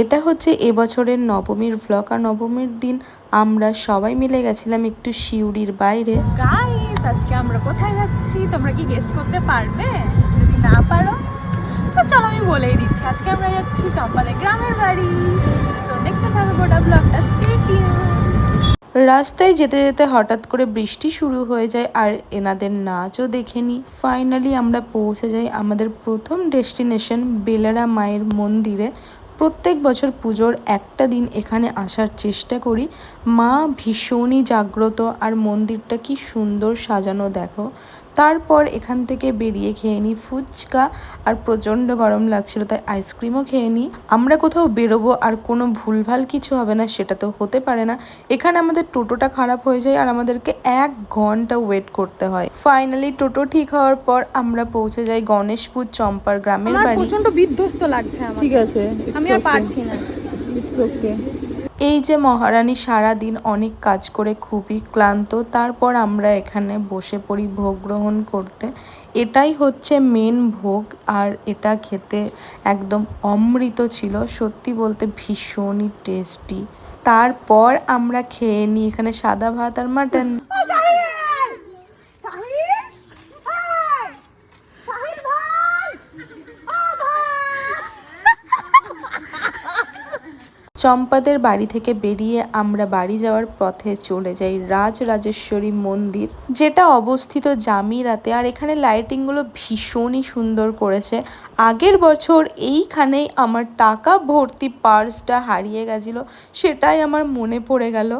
এটা হচ্ছে এবছরের নবমীর ভ্লগ। আর নবমীর দিন আমরা সবাই মিলে গেছিলাম একটু সিউড়ির বাইরে। গাইস, আজকে আমরা কোথায় যাচ্ছি তোমরা কি গেস করতে পারবে? যদি না পারো তো চলো আমি বলেই দিচ্ছি। আজকে আমরা যাচ্ছি চম্পালে গ্রামের বাড়ি। তো দেখতে থাকো গোটা ব্লগটা, স্টে টিউন। রাস্তায় যেতে যেতে হঠাৎ করে বৃষ্টি শুরু হয়ে যায় আর এনাদের নাচও দেখে নিই। ফাইনালি আমরা পৌঁছে যাই আমাদের প্রথম ডেস্টিনেশন বেলারা মায়ের মন্দিরে। প্রত্যেক বছর পুজোর একটা দিন এখানে আসার চেষ্টা করি। মা ভীষণই জাগ্রত আর মন্দিরটা কি সুন্দর সাজানো দেখো। তারপর এখান থেকে বেরিয়ে খেয়ে নিই ফুচকা, আর প্রচণ্ড গরম লাগছিল তাই আইসক্রিমও খেয়ে নিই। আমরা কোথাও বেরোবো আর কোনো ভুলভাল কিছু হবে না সেটা তো হতে পারে না। এখানে আমাদের টোটোটা খারাপ হয়ে যায় আর আমাদেরকে 1 ঘন্টা ওয়েট করতে হয়। ফাইনালি টোটো ঠিক হওয়ার পর আমরা পৌঁছে যাই গণেশপুর চম্পার গ্রামের বাড়ি। প্রচন্ড বিধ্বস্ত লাগছে আমার। ঠিক আছে, আমি আর পারছি না। It's okay. এই যে মহারানী সারাদিন অনেক কাজ করে খুবই ক্লান্ত, তারপর আমরা এখানে বসে পড়ি ভোগ গ্রহণ করতে। এটাই হচ্ছে মেন ভোগ আর এটা খেতে একদম অমৃত ছিল, সত্যি বলতে ভীষণই টেস্টি। তারপর আমরা খেয়ে নিই এখানে সাদা ভাত আর মাটন। চম্পাদের বাড়ি থেকে বেরিয়ে আমরা বাড়ি যাওয়ার পথে চলে যাই রাজরাজেশ্বরী মন্দির, যেটা অবস্থিত জামিরাতে। আর এখানে লাইটিংগুলো ভীষণই সুন্দর করেছে। আগের বছর এইখানেই আমার টাকা ভর্তি পার্সটা হারিয়ে গেছিল, সেটাই আমার মনে পড়ে গেল।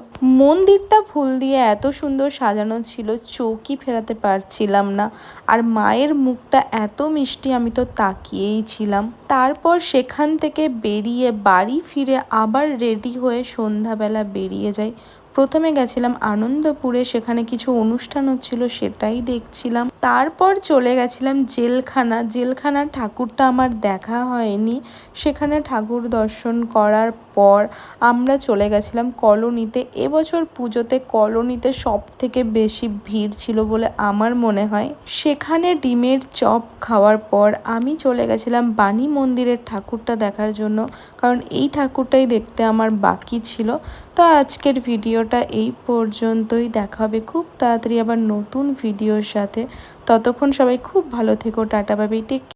মন্দিরটা ফুল দিয়ে এত সুন্দর সাজানো ছিল, চোখই ফেরাতে পারছিলাম না। আর মায়ের মুখটা এত মিষ্টি, আমি তো তাকিয়েই ছিলাম। তারপর সেখান থেকে বেরিয়ে বাড়ি ফিরে আবার রেডি হয়ে সন্ধ্যাবেলা বেরিয়ে যাই। প্রথমে গেছিলাম আনন্দপুরে, সেখানে কিছু অনুষ্ঠান হচ্ছিল সেটাই দেখছিলাম। তারপর চলে গেছিলাম জেলখানার ঠাকুরটা আমার দেখা হয়নি, সেখানে ঠাকুর দর্শন করার পর আমরা চলে গেছিলাম কলোনিতে। এবছর পুজোতে কলোনিতে সব থেকে বেশি ভিড় ছিল বলে আমার মনে হয়। সেখানে ডিমের চপ খাওয়ার পর আমি চলে গেছিলাম বাণী মন্দিরের ঠাকুরটা দেখার জন্য, কারণ এই ঠাকুরটাই দেখতে আমার বাকি ছিল। তো আজকের ভিডিওটা এই পর্যন্তই, দেখা হবে খুব তাড়াতাড়ি আবার নতুন ভিডিওর সাথে। ততক্ষণ সবাই খুব ভালো থেকো, টাটা বাই বাই, টেক।